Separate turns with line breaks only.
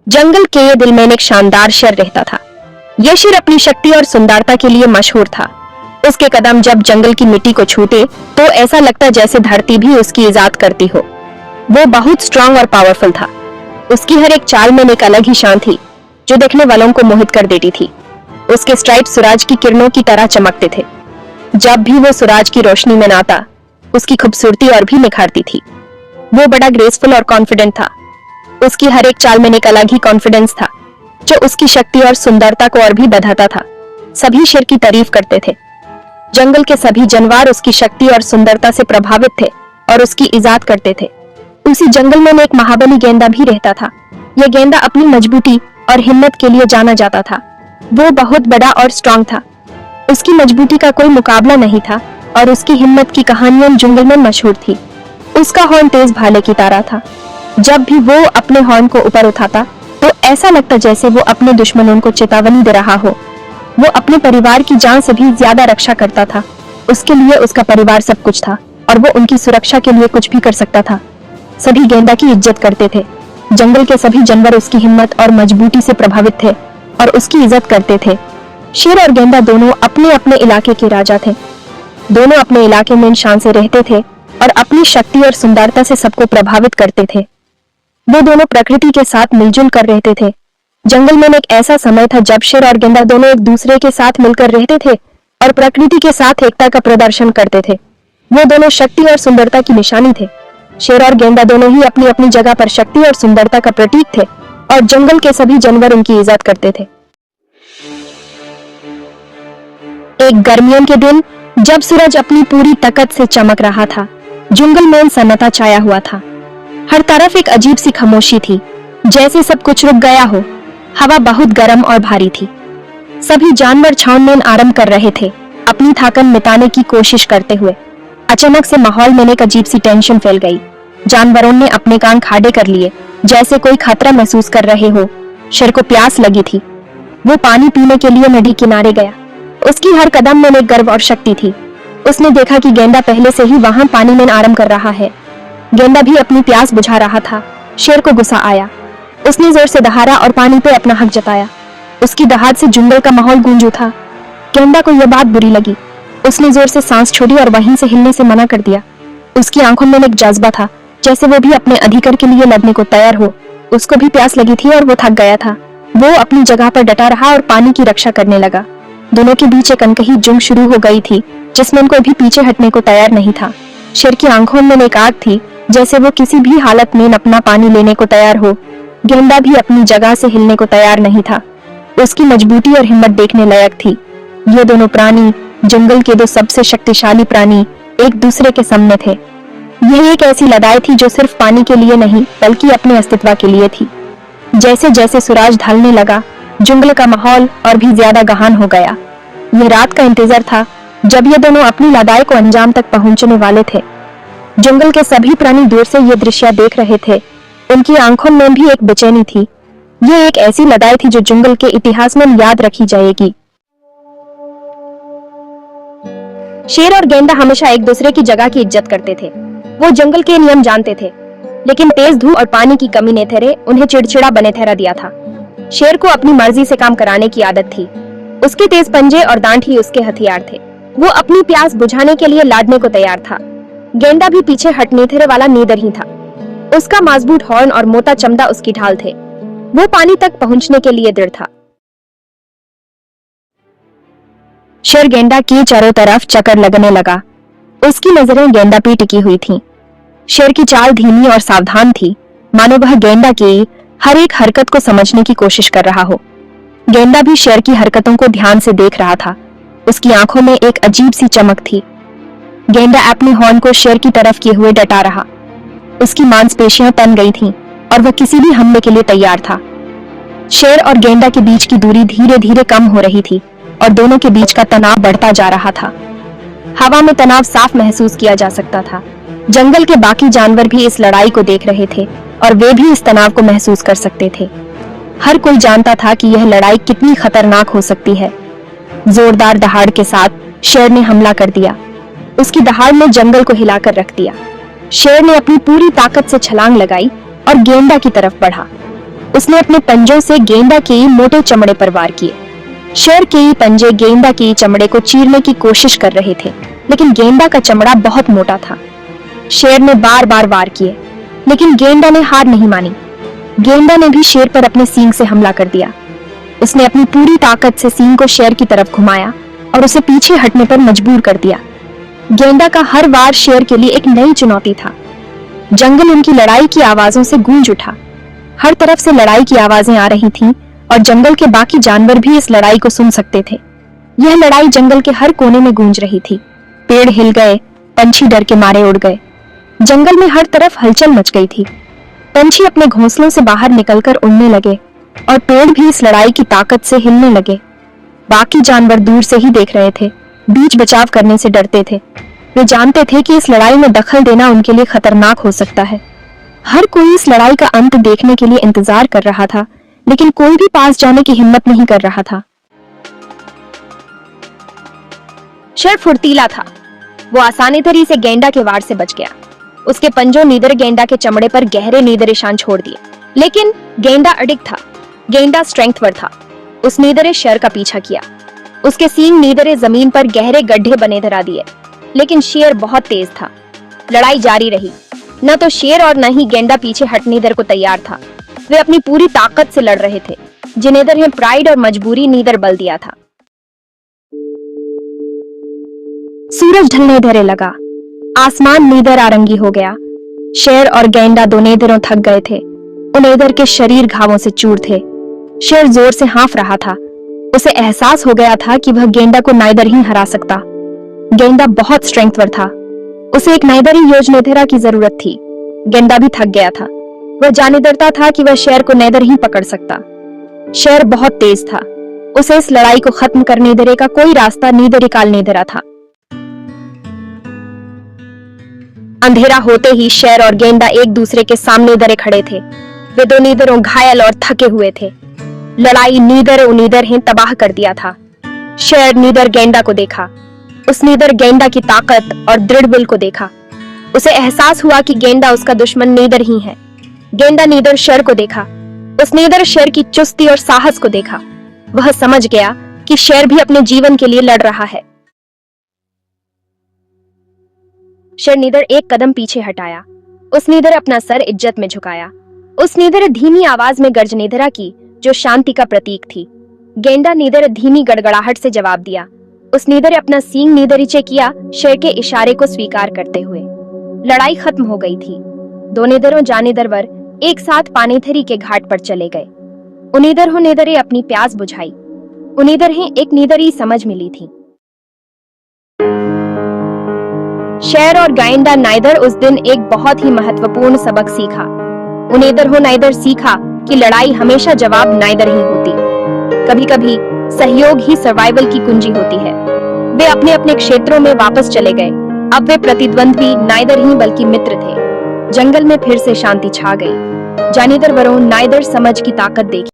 जंगल के ये दिल में एक शानदार शेर रहता था। यह शेर अपनी शक्ति और सुंदरता के लिए मशहूर था। उसके कदम जब जंगल की मिट्टी को छूते तो ऐसा लगता जैसे धरती भी उसकी इजाद करती हो। वो बहुत स्ट्रांग और पावरफुल था। उसकी हर एक चाल में एक अलग ही शान थी जो देखने वालों को मोहित कर देती थी। उसके स्ट्राइप सूरज की किरणों की तरह चमकते थे। जब भी वो सूरज की रोशनी में नहाता, उसकी खूबसूरती और भी निखारती थी। वो बड़ा ग्रेसफुल और कॉन्फिडेंट था। उसकी हर एक चाल में एक अलग ही कॉन्फिडेंस था जो उसकी शक्ति और सुंदरता को और भी बढ़ाता था। सभी शेर की तारीफ करते थे। जंगल के सभी जानवर उसकी शक्ति और सुंदरता से प्रभावित थे और उसकी इजाद करते थे। उसी जंगल में एक महाबली गेंडा भी रहता था। यह गेंडा अपनी मजबूती और हिम्मत के लिए जाना जाता था। वो बहुत बड़ा और स्ट्रांग था। उसकी मजबूती का कोई मुकाबला नहीं था और उसकी हिम्मत की कहानियां जंगल में मशहूर थी। उसका हॉर्न तेज भाले की तरह था। जब भी वो अपने हॉर्न को ऊपर उठाता तो ऐसा लगता जैसे वो अपने दुश्मनों को चेतावनी दे रहा हो। वो अपने परिवार की जान से भी ज्यादा रक्षा करता था। उसके लिए उसका परिवार सब कुछ था और वो उनकी सुरक्षा के लिए कुछ भी कर सकता था। सभी गेंडा की इज्जत करते थे। जंगल के सभी जानवर उसकी हिम्मत और मजबूती से प्रभावित थे और उसकी इज्जत करते थे। शेर और गेंडा दोनों अपने अपने इलाके के राजा थे। दोनों अपने इलाके में शान से रहते थे और अपनी शक्ति और सुंदरता से सबको प्रभावित करते थे। वो दोनों प्रकृति के साथ मिलजुल कर रहते थे। जंगल में एक ऐसा समय था जब शेर और गेंडा दोनों एक दूसरे के साथ मिलकर रहते थे और प्रकृति के साथ एकता का प्रदर्शन करते थे। वो दोनों शक्ति और सुंदरता की निशानी थे। शेर और गेंडा दोनों ही अपनी अपनी जगह पर शक्ति और सुंदरता का प्रतीक थे और जंगल के सभी जानवर उनकी इज्जत करते थे। एक गर्मियों के दिन जब सूरज अपनी पूरी ताकत से चमक रहा था, जंगल में सन्नाटा छाया हुआ था। हर तरफ एक अजीब सी खामोशी थी, जैसे सब कुछ रुक गया हो। हवा बहुत गर्म और भारी थी। सभी जानवर छानबीन आरंभ कर रहे थे, अपनी थकान मिटाने की कोशिश करते हुए। अचानक से माहौल में एक अजीब सी टेंशन फैल गई। जानवरों ने अपने कान खाड़े कर लिए, जैसे कोई खतरा महसूस कर रहे हो। शेर को प्यास लगी थी। वो पानी पीने के लिए नदी किनारे गया। उसकी हर कदम में एक गर्व और शक्ति थी। उसने देखा कि गेंडा पहले से ही वहां पानी में आराम कर रहा है। गेंडा भी अपनी प्यास बुझा रहा था। शेर को गुस्सा आया। उसने जोर से दहाड़ा और पानी पे अपना हक जताया। उसकी दहाड़ से जंगल का माहौल गूंज उठा। गेंडा को यह बात बुरी लगी। उसने जोर से सांस छोड़ी और वहीं से हिलने से मना कर दिया। उसकी आंखों में एक जज्बा था, जैसे वो भी अपने अधिकार के लिए लड़ने को तैयार हो। उसको भी प्यास लगी थी और वो थक गया था। वो अपनी जगह पर डटा रहा और पानी की रक्षा करने लगा। दोनों के बीच एक अनकही जंग शुरू हो गई थी, जिसमें कोई भी पीछे हटने को तैयार नहीं था। शेर की आंखों में एक आग थी, जैसे वो किसी भी हालत में अपना पानी लेने को तैयार हो। गेंडा भी अपनी जगह से हिलने को तैयार नहीं था। उसकी मजबूती और हिम्मत देखने लायक थी। ये दोनों प्राणी, जंगल के दो सबसे शक्तिशाली प्राणी, एक दूसरे के सामने थे। यह एक ऐसी लड़ाई थी जो सिर्फ पानी के लिए नहीं बल्कि अपने अस्तित्व के लिए थी। जैसे जैसे सूरज ढलने लगा, जंगल का माहौल और भी ज्यादा गहन हो गया। यह रात का इंतजार था जब ये दोनों अपनी लड़ाई को अंजाम तक पहुंचने वाले थे। जंगल के सभी प्राणी दूर से ये दृश्य देख रहे थे। उनकी आंखों में भी एक बेचैनी थी। ये एक ऐसी लड़ाई थी जो जंगल के इतिहास में याद रखी जाएगी। शेर और गेंडा हमेशा एक दूसरे की जगह की इज्जत करते थे। वो जंगल के नियम जानते थे, लेकिन तेज धूप और पानी की कमी ने थेरे उन्हें चिड़चिड़ा बने ठहरा दिया था। शेर को अपनी मर्जी से काम कराने की आदत थी। उसके तेज पंजे और दांत ही उसके हथियार थे। वो अपनी प्यास बुझाने के लिए लड़ने को तैयार था। गेंडा भी पीछे हटने थेरे वाला नीदर ही था। उसका मजबूत हॉर्न और मोटा चमड़ा उसकी ढाल थे। वो पानी तक पहुंचने के लिए दृढ़ था। शेर गेंडा की चारों तरफ चक्कर लगने लगा। उसकी नजरें गेंडा पे टिकी हुई थीं। शेर की चाल धीमी और सावधान थी, मानो वह गेंडा की हर एक हरकत को समझने की कोशिश कर रहा हो। गेंडा भी शेर की हरकतों को ध्यान से देख रहा था। उसकी आंखों में एक अजीब सी चमक थी। गेंडा अपने हॉर्न को शेर की तरफ किए हुए डटा रहा। उसकी मांसपेशियां तन गई थीं और वह किसी भी हमले के लिए तैयार था। शेर और गेंडा के बीच की दूरी धीरे धीरे कम हो रही थी और दोनों के बीच का तनाव बढ़ता जा रहा था। हवा में तनाव साफ महसूस किया जा सकता था। जंगल के बाकी जानवर भी इस लड़ाई को देख रहे थे और वे भी इस तनाव को महसूस कर सकते थे। हर कोई जानता था कि यह लड़ाई कितनी खतरनाक हो सकती है। जोरदार दहाड़ के साथ शेर ने हमला कर दिया। उसकी दहाड़ ने जंगल को हिलाकर रख दिया। शेर ने अपनी पूरी ताकत से छलांग लगाई और गेंडा की तरफ बढ़ा। उसने अपने पंजों से गेंडा के मोटे चमड़े पर वार किए। शेर के पंजे गेंडा के चमड़े को चीरने की कोशिश कर रहे थे, लेकिन गेंडा का चमड़ा बहुत मोटा था। शेर ने बार बार वार किए, लेकिन गेंडा ने हार नहीं मानी। गेंडा ने भी शेर पर अपने सींग से हमला कर दिया। उसने अपनी पूरी ताकत से सींग को शेर की तरफ घुमाया और उसे पीछे हटने पर मजबूर कर दिया। गेंडा का हर वार शेर के लिए एक नई चुनौती था। जंगल उनकी लड़ाई की आवाजों से गूंज उठा। हर तरफ से लड़ाई की आवाजें आ रही थीं और जंगल के बाकी जानवर भी इस लड़ाई को सुन सकते थे। यह लड़ाई जंगल के हर कोने में गूंज रही थी। पेड़ हिल गए, पंछी डर के मारे उड़ गए। जंगल में हर तरफ हलचल मच गई थी। पंछी अपने घोंसलों से बाहर निकलकर उड़ने लगे और पेड़ भी इस लड़ाई की ताकत से हिलने लगे। बाकी जानवर दूर से ही देख रहे थे, बीच बचाव करने से डरते थे। वे जानते थे कि इस लड़ाई में दखल देना उनके लिए खतरनाक हो सकता है। हर कोई इस लड़ाई का अंत देखने के लिए इंतजार कर रहा था, लेकिन कोई भी पास जाने की हिम्मत नहीं कर रहा था। शेर फुर्तीला था। वो आसानी तरीके से गेंडा के वार से बच गया। उसके पंजों नीदर गेंडा के चमड़े पर गहरे नीदर निशान छोड़ दिए, लेकिन गेंडा अडिग था। गेंडा स्ट्रेंथवर था। उस नीदरे शेर का पीछा किया। उसके सींग नीदरे जमीन पर गहरे गड्ढे बने धरा दिए, लेकिन शेर बहुत तेज था। लड़ाई जारी रही। न तो शेर और न ही गेंडा पीछे हटने दर को तैयार था। वे अपनी पूरी ताकत से लड़ रहे थे। जिनेदर ने प्राइड और मजबूरी नीदर बल दिया था। सूरज ढलने धरे लगा। आसमान नीदर आरंगी हो गया। शेर और गेंडा दोनों थक गए थे। उनेदर के शरीर घावों से चूर थे। शेर जोर से हाँफ रहा था। उसे एहसास हो गया था कि वह गेंडा को नाइदर ही हरा सकता। गेंडा बहुत स्ट्रेंथवर था। उसे एक नाइदर ही योजनेधरा की जरूरत थी। गेंडा भी थक गया था। वह जानिदरता था कि वह शेर को नाइदर ही पकड़ सकता। शेर बहुत तेज था। उसे इस लड़ाई को खत्म करने दरे का कोई रास्ता नीदर निकालने दरा था। अंधेरा होते ही शेर और गेंडा एक दूसरे के सामने दरे खड़े थे। वे दो नीदरों घायल और थके हुए थे। लड़ाई नीदर उनीदर ही तबाह कर दिया था। शेर नीदर गेंडा को देखा। उस नीदर गेंडा की ताकत और दृढ़ विल को देखा। उसे एहसास हुआ कि गेंडा उसका दुश्मन नीदर ही है। गेंडा नीदर शेर को देखा। उस नीदर शेर की चुस्ती और साहस को देखा। वह समझ गया कि शेर भी अपने जीवन के लिए लड़ रहा है। शेर नीदर एक कदम पीछे हटाया। उस नीदर अपना सर इज्जत में झुकाया। उस नीदर धीमी आवाज में गर्जनेदरा की, जो शांति का प्रतीक थी। गेंडा नीदर धीमी गड़गड़ाहट से जवाब दिया। उस नीदर अपना सींग नीदरीचे किया, शेर के इशारे को स्वीकार करते हुए। लड़ाई खत्म हो गई थी। दो नीदरों जानिदरवर एक साथ पानीथरी के घाट पर चले गए। उनीदर हो नीदरे अपनी प्यास बुझाई। उनीदर ही एक नीदरी समझ मिली थी। शेर और गेंडा नाइदर उस दिन एक बहुत ही महत्वपूर्ण सबक सीखा। उनीदर हो नाइदर सीखा कि लड़ाई हमेशा जवाब नाइदर ही होती। कभी कभी सहयोग ही सर्वाइवल की कुंजी होती है। वे अपने अपने क्षेत्रों में वापस चले गए। अब वे प्रतिद्वंद्वी नाइदर ही बल्कि मित्र थे। जंगल में फिर से शांति छा गई। जानिदर वरों नाइदर समझ की ताकत देखी।